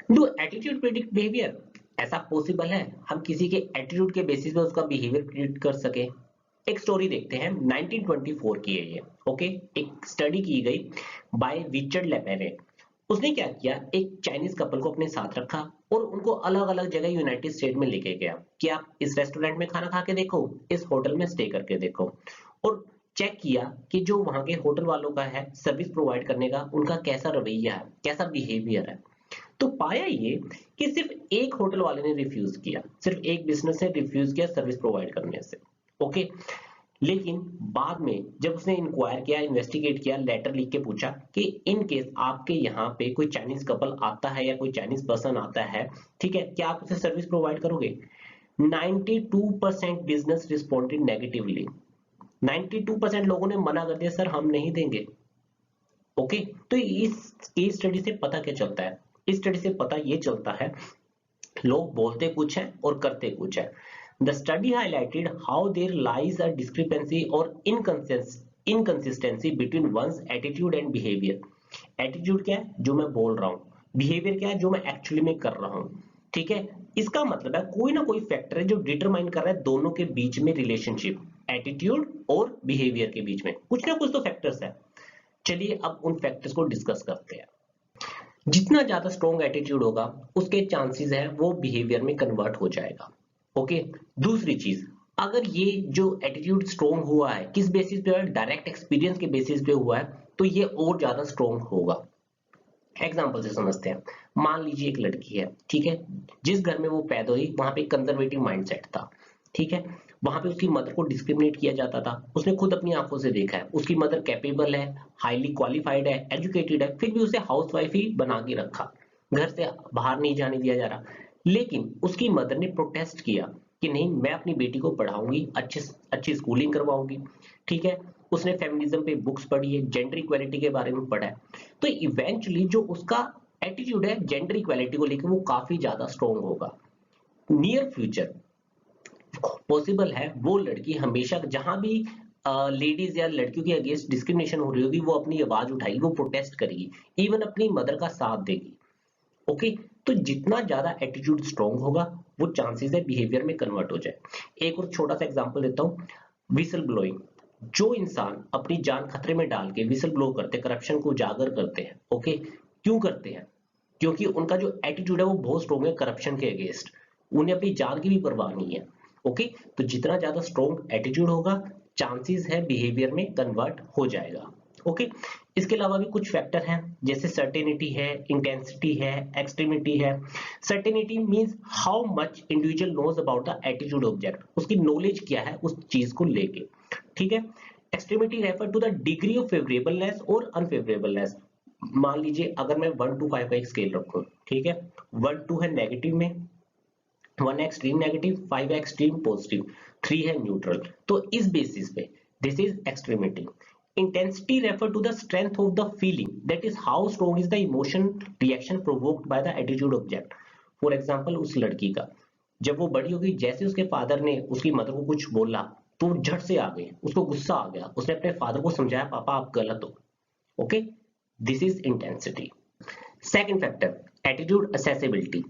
Do attitude predict behaviour? ऐसा possible है हम किसी के एटीट्यूड के बेसिस पे उसका बिहेवियर प्रिडिक्ट कर सके? एक स्टोरी देखते हैं, 1924 की है ये। ओके, एक स्टडी की गई बाय रिचर्ड लेपेरे। उसने क्या किया, एक चाइनीज कपल को अपने साथ रखा और उनको अलग अलग जगह यूनाइटेड स्टेट में लेके गया कि आप इस रेस्टोरेंट में खाना खा के देखो, इस होटल में स्टे करके देखो, और चेक किया कि जो वहां के होटल वालों का है सर्विस प्रोवाइड करने का, उनका कैसा रवैया है, कैसा बिहेवियर है। तो पाया ये कि सिर्फ एक होटल वाले ने रिफ्यूज किया, सिर्फ एक बिजनेस ने रिफ्यूज किया सर्विस प्रोवाइड करने से। ओके, लेकिन बाद में जब उसने इंक्वायर किया, इन्वेस्टिगेट किया, लेटर लिख के पूछा कि इन केस आपके यहाँ पे कोई चाइनीज कपल आता है या कोई चाइनीज पर्सन आता है, ठीक है, क्या आप उसे सर्विस प्रोवाइड करोगे? 92% बिजनेस रिस्पॉन्डेड नेगेटिवली। 92% लोगों ने मना कर दिया, सर हम नहीं देंगे। ओके, तो इस केस स्टडी से पता क्या चलता है? इस स्टडी से पता ये चलता है लोग बोलते कुछ है और करते कुछ है। The study highlighted how there lies a discrepancy और inconsistency between one's attitude and behaviour. Attitude क्या है, जो मैं बोल रहा हूँ, बिहेवियर क्या है, जो मैं एक्चुअली में कर रहा हूँ। ठीक है, इसका मतलब है कोई ना कोई फैक्टर है जो डिटरमाइन कर रहा है दोनों के बीच में रिलेशनशिप, एटीट्यूड और बिहेवियर के बीच में कुछ ना कुछ तो फैक्टर्स है। चलिए अब उन फैक्टर्स को डिस्कस करते हैं। जितना ज्यादा स्ट्रॉन्ग एटीट्यूड होगा उसके चांसेस है वो बिहेवियर में कन्वर्ट हो जाएगा। ओके, दूसरी चीज, अगर ये जो एटीट्यूड स्ट्रॉन्ग हुआ है किस बेसिस पे है, डायरेक्ट एक्सपीरियंस के बेसिस पे हुआ है, तो ये और ज्यादा स्ट्रॉन्ग होगा। एग्जाम्पल से समझते हैं। मान लीजिए एक लड़की है, ठीक है, जिस घर में वो पैदा हुई वहां पे कंजर्वेटिव माइंडसेट था। ठीक है, वहां पे उसकी मदर को डिस्क्रिमिनेट किया जाता था, उसने खुद अपनी आंखों से देखा है। उसकी मदर कैपेबल है, हाईली क्वालिफाइड है, एजुकेटेड है, फिर भी उसे हाउसवाइफ ही बना के रखा, घर से बाहर नहीं जाने दिया जा रहा। लेकिन उसकी मदर ने प्रोटेस्ट किया कि नहीं, मैं अपनी बेटी को पढ़ाऊंगी, अच्छी अच्छी स्कूलिंग करवाऊंगी। ठीक है, उसने फेमिनिज्म पे बुक्स पढ़ी है, जेंडर इक्वालिटी के बारे में पढ़ा है। तो इवेंचुअली जो उसका एटीट्यूड है जेंडर इक्वालिटी को लेकर वो काफी ज्यादा स्ट्रॉन्ग होगा। नियर फ्यूचर पॉसिबल है वो लड़की हमेशा जहां भी लेडीज या लड़कियों के अगेंस्ट डिस्क्रिमिनेशन हो रही होगी वो अपनी आवाज उठाएगी, वो प्रोटेस्ट करेगी, इवन अपनी मदर का साथ देगी। ओके, तो जितना ज्यादा एटीट्यूड स्ट्रॉन्ग होगा वो चांसेस है बिहेवियर में कन्वर्ट हो जाए। एक और छोटा सा एग्जांपल देता हूँ, विसल ब्लोइंग। जो इंसान अपनी जान खतरे में डाल के विसल ब्लो करते, करप्शन को उजागर करते हैं, ओके, क्यों करते हैं? क्योंकि उनका जो एटीट्यूड है वो बहुत स्ट्रॉन्ग है करप्शन के अगेंस्ट, उन्हें अपनी जान की भी परवाह नहीं है। ओके, तो जितना ज्यादा स्ट्रॉन्ग एटीट्यूड होगा चांसेस है बिहेवियर में कन्वर्ट हो जाएगा। ओके, इसके अलावा भी कुछ फैक्टर हैं, जैसे सर्टेनिटी है, इंटेंसिटी है, एक्सट्रीमिटी है। Certainty means how much individual knows about the attitude object, उसकी नॉलेज क्या है उस चीज को लेके। ठीक है, extremity refer to the degree of favourableness और अनफेवरेबलनेस। मान लीजिए अगर मैं 1 to 5 का एक स्केल रखूं, ठीक है, 1 2 है नेगेटिव में, 1 एक्सट्रीम नेगेटिव, 5 एक्सट्रीम पॉजिटिव, 3 है न्यूट्रल, तो इस बेसिस पे this is extremity. Intensity refer to the strength of the feeling, that is how strong is the emotion reaction provoked by the attitude object. For example, उस लड़की का जब वो बड़ी हो गई, जैसे उसके फादर ने उसकी मदर को कुछ बोला तो वो झट से आ गई, उसको गुस्सा आ गया, उसने अपने फादर को समझाया पापा आप गलत हो। Okay, this is intensity. Second factor, attitude accessibility.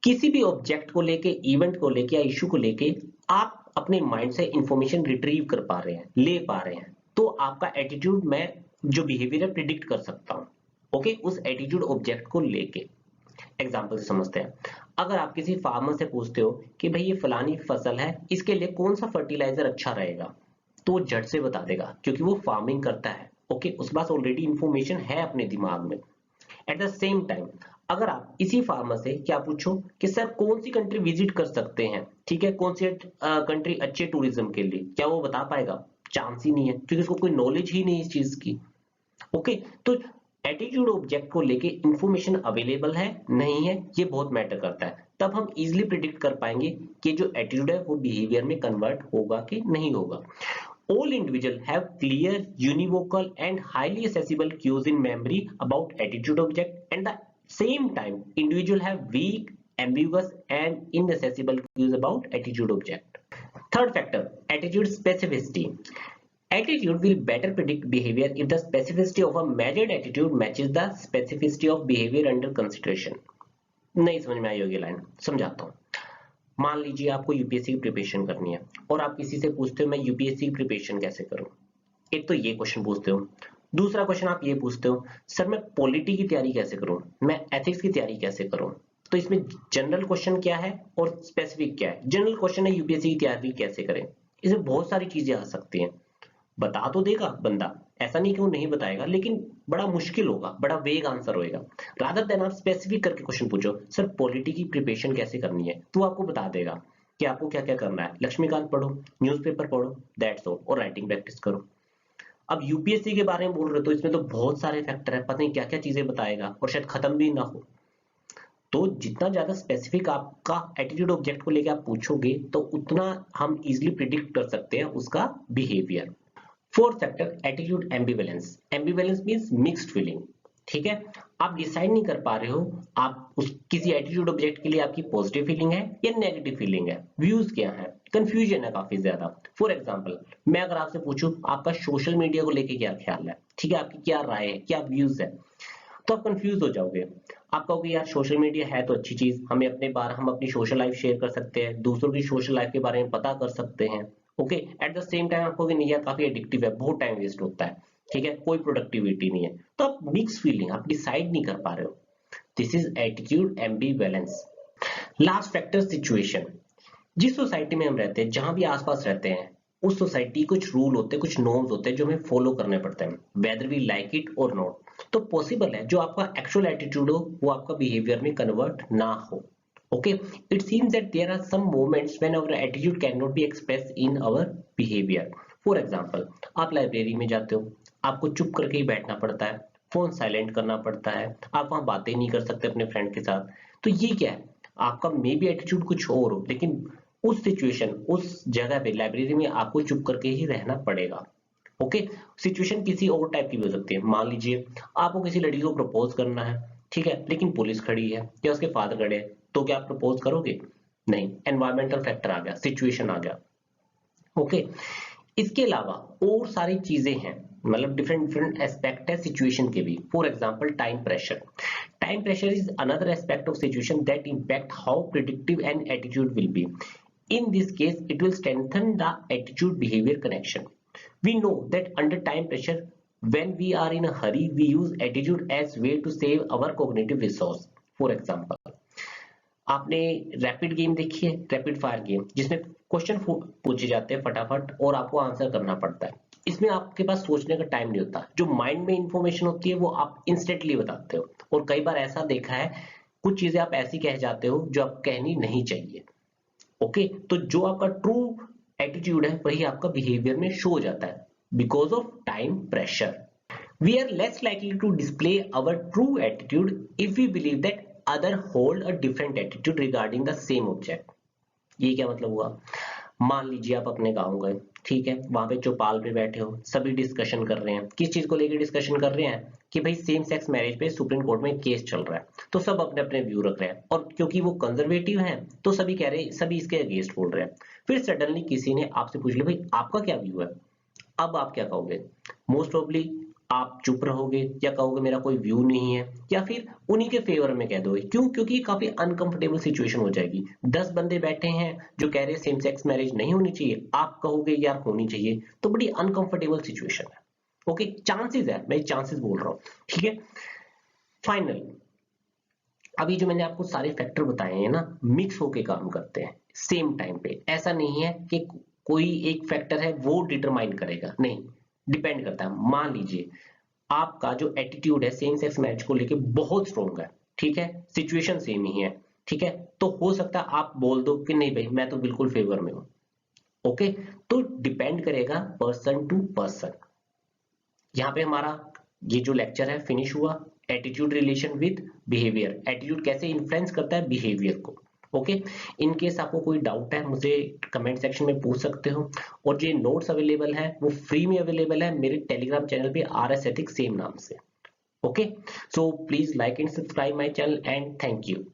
किसी भी ऑब्जेक्ट को लेके, इवेंट को लेके या इश्यू को लेके आप अपने माइंड से इंफॉर्मेशन रिट्रीव कर पा रहे हैं, ले पा रहे हैं, तो आपका एटीट्यूड मैं जो बिहेवियर है प्रिडिक्ट कर सकता हूं। ओके, उस एटीट्यूड ऑब्जेक्ट को लेके एग्जांपल से समझते हैं। अगर आप किसी फार्मर से पूछते हो कि भाई ये फलानी फसल है, इसके लिए कौन सा फर्टिलाइजर अच्छा रहेगा, तो वो झट से बता देगा क्योंकि वो फार्मिंग करता है। ओके, उसके पास ऑलरेडी इंफॉर्मेशन है अपने दिमाग में। एट द सेम टाइम अगर आप इसी फार्मर से क्या पूछो कि सर कौन सी कंट्री विजिट कर सकते हैं, ठीक है, कौन सी कंट्री अच्छे टूरिज्म के लिए, क्या वो बता पाएगा? चांस ही नहीं है, क्योंकि उसको कोई नॉलेज ही नहीं इस चीज की। ओके, तो एटीट्यूड ऑब्जेक्ट को लेके इंफॉर्मेशन अवेलेबल है नहीं है, ये बहुत मैटर करता है। तब हम इजिली प्रिडिक्ट कर पाएंगे कि जो एटीट्यूड है वो बिहेवियर में कन्वर्ट होगा कि नहीं होगा। All individuals have clear, univocal, and highly accessible cues in memory about attitude object, and the same time, individuals have weak, ambiguous, and inaccessible cues about attitude object. Third factor, attitude specificity. Attitude will better predict behavior if the specificity of a measured attitude matches the specificity of behavior under consideration. नहीं समझ में आई होगी line, समझाता हूँ। मान लीजिए आपको UPSC की प्रिपरेशन करनी है और आप किसी से पूछते हो मैं यूपीएससी की प्रिपरेशन कैसे करूं। एक तो ये क्वेश्चन पूछते हो, दूसरा क्वेश्चन आप ये पूछते हो सर मैं पॉलिटी की तैयारी कैसे करूं, मैं एथिक्स की तैयारी कैसे करूं। तो इसमें जनरल क्वेश्चन क्या है और स्पेसिफिक क्या है। जनरल क्वेश्चन है यूपीएससी की तैयारी कैसे करें, इसमें बहुत सारी चीजें आ सकती हैं। बता तो देगा बंदा, ऐसा नहीं कि वो नहीं बताएगा, लेकिन बड़ा मुश्किल होगा, बड़ा वेग आंसर होएगा। रादर देन आप स्पेसिफिक करके क्वेश्चन पूछो सर पॉलिटी की प्रिपरेशन कैसे करनी है, तो आपको बता देगा कि आपको क्या क्या करना है। लक्ष्मीकांत पढ़ो, न्यूज़पेपर पढ़ो, दैट्स ऑल, और राइटिंग प्रैक्टिस करो। अब यूपीएससी के बारे में बोल रहे हो तो इसमें तो बहुत सारे फैक्टर है, पता नहीं क्या क्या चीजें बताएगा और शायद खत्म भी ना हो। तो जितना ज्यादा स्पेसिफिक आपका एटीट्यूड ऑब्जेक्ट को लेकर आप पूछोगे तो उतना हम इजिली प्रिडिक्ट कर सकते हैं उसका behaviour. Fourth factor attitude ambivalence. Ambivalence means mixed feeling. ठीक है, आप डिसाइड नहीं कर पा रहे हो आप उस किसी एटीट्यूड ऑब्जेक्ट के लिए आपकी पॉजिटिव फीलिंग है या नेगेटिव फीलिंग है, व्यूज क्या है, कंफ्यूजन है काफी ज्यादा। फॉर एग्जांपल मैं अगर आपसे पूछूं आपका सोशल मीडिया को लेके क्या ख्याल है, ठीक है, आपकी क्या राय है, क्या व्यूज है, तो आप कंफ्यूज हो जाओगे। आप कहोगे यार सोशल मीडिया है तो अच्छी चीज, हम अपनी सोशल लाइफ शेयर कर सकते हैं, दूसरों की सोशल लाइफ के बारे में पता कर सकते हैं। Okay, at the same time आपको नहीं यार काफी एडिक्टिव है, बहुत टाइम वेस्ट होता है, ठीक है, कोई प्रोडक्टिविटी नहीं है। तो आप मिक्स फीलिंग, आप डिसाइड नहीं कर पा रहे हो। This is attitude ambivalence. Last factor situation. जिस सोसाइटी में हम रहते हैं, जहां भी आसपास रहते हैं, उस सोसाइटी कुछ रूल होते हैं, कुछ नॉर्म्स होते हैं जो हमें फॉलो करने पड़ते हैं, वेदर वी लाइक इट और नॉट। तो पॉसिबल है जो आपका एक्चुअल एटीट्यूड हो वो आपका बिहेवियर में कन्वर्ट ना हो। Okay, it seems that there are some moments when our attitude can not be expressed in our behaviour. For example, आप लाइब्रेरी में जाते हो, आपको चुप करके ही बैठना पड़ता है, फोन साइलेंट करना पड़ता है, आप वहां बातें नहीं कर सकते अपने फ्रेंड के साथ। तो ये क्या है, आपका मे बी एटीट्यूड कुछ और हो, लेकिन उस सिचुएशन, उस जगह पे लाइब्रेरी में आपको चुप करके ही रहना पड़ेगा। ओके, सिचुएशन किसी और टाइप की भी हो सकती है। मान लीजिए आपको किसी लड़की को प्रपोज करना है, ठीक है, लेकिन पुलिस खड़ी है या उसके फादर खड़े हैं, तो क्या आप प्रपोज करोगे? नहीं, एनवायरमेंटल फैक्टर आ गया, सिचुएशन आ गया। ओके, इसके अलावा और सारी चीजें हैं, मतलब डिफरेंट डिफरेंट एस्पेक्ट है सिचुएशन के भी। For example time pressure. Time pressure is another aspect of situation that impact how predictive and attitude will be. In this case, it will strengthen the attitude-behavior connection. We know that under time pressure, when we are in a hurry, we use attitude as way to save our cognitive resource. For example, आपने rapid game देखी है, rapid fire game, जिसमें question पूछे जाते हैं फटाफट और आपको आंसर करना पड़ता है। इसमें आपके पास सोचने का टाइम नहीं होता, जो माइंड में इंफॉर्मेशन होती है वो आप इंस्टेंटली बताते हो। और कई बार ऐसा देखा है, कुछ चीजें आप ऐसी कह जाते हो जो आप कहनी नहीं चाहिए। ओके, तो जो आपका ट्रू एटीट्यूड है वही आपका बिहेवियर में शो हो जाता है। Because of time pressure we are less likely to display our true attitude if we believe that other hold a different attitude regarding the same object. ये क्या मतलब हुआ? मान लीजिए आप अपने गांव गए, ठीक है, वहां पे चौपाल पे बैठे हो, सभी डिस्कशन कर रहे हैं। किस चीज को लेकर डिस्कशन कर रहे हैं? कि भाई सेम सेक्स मैरिज पे सुप्रीम कोर्ट में केस चल रहा है, तो सब अपने अपने व्यू रख रहे हैं, और क्योंकि वो कंजर्वेटिव हैं तो सभी कह रहे हैं, सभी इसके अगेंस्ट बोल रहे हैं। फिर सडनली किसी ने आपसे पूछ लिया भाई आपका क्या व्यू है, अब आप क्या कहोगे? मोस्ट प्रोबेबली आप चुप रहोगे या कहोगे मेरा कोई व्यू नहीं है, या फिर उन्हीं के फेवर में कह दोगे। क्यों? क्योंकि काफी अनकंफर्टेबल सिचुएशन हो जाएगी। 10 बंदे बैठे हैं जो कह रहे हैं सेम सेक्स मैरिज नहीं होनी चाहिए, आप कहोगे यार होनी चाहिए, तो बड़ी अनकंफर्टेबल सिचुएशन है। ओके, चांसेस है, मैं चांसेस बोल रहा हूँ, ठीक है। फाइनल, अभी जो मैंने आपको सारे फैक्टर बताए हैं ना, मिक्स होके काम करते हैं सेम टाइम पे। ऐसा नहीं है कि कोई एक फैक्टर है वो डिटरमाइन करेगा, नहीं, डिपेंड करता है। मान लीजिए आपका जो एटीट्यूड है सेम सेक्स मैरिज को लेके बहुत स्ट्रॉन्ग है, ठीक है, सिचुएशन सेम ही है, ठीक है, तो हो सकता है आप बोल दो कि नहीं भाई मैं तो बिल्कुल फेवर में हूं। ओके, तो डिपेंड करेगा पर्सन टू पर्सन। यहाँ पे हमारा ये जो लेक्चर है फिनिश हुआ, attitude relation with behaviour, attitude कैसे इन्फ्लुएंस करता है बिहेवियर को। ओके, इन केस आपको कोई डाउट है मुझे कमेंट सेक्शन में पूछ सकते हो, और जो नोट्स अवेलेबल है वो फ्री में अवेलेबल है मेरे टेलीग्राम चैनल पे RS एथिक्स सेम नाम से। Okay, so please like and subscribe my channel and thank you.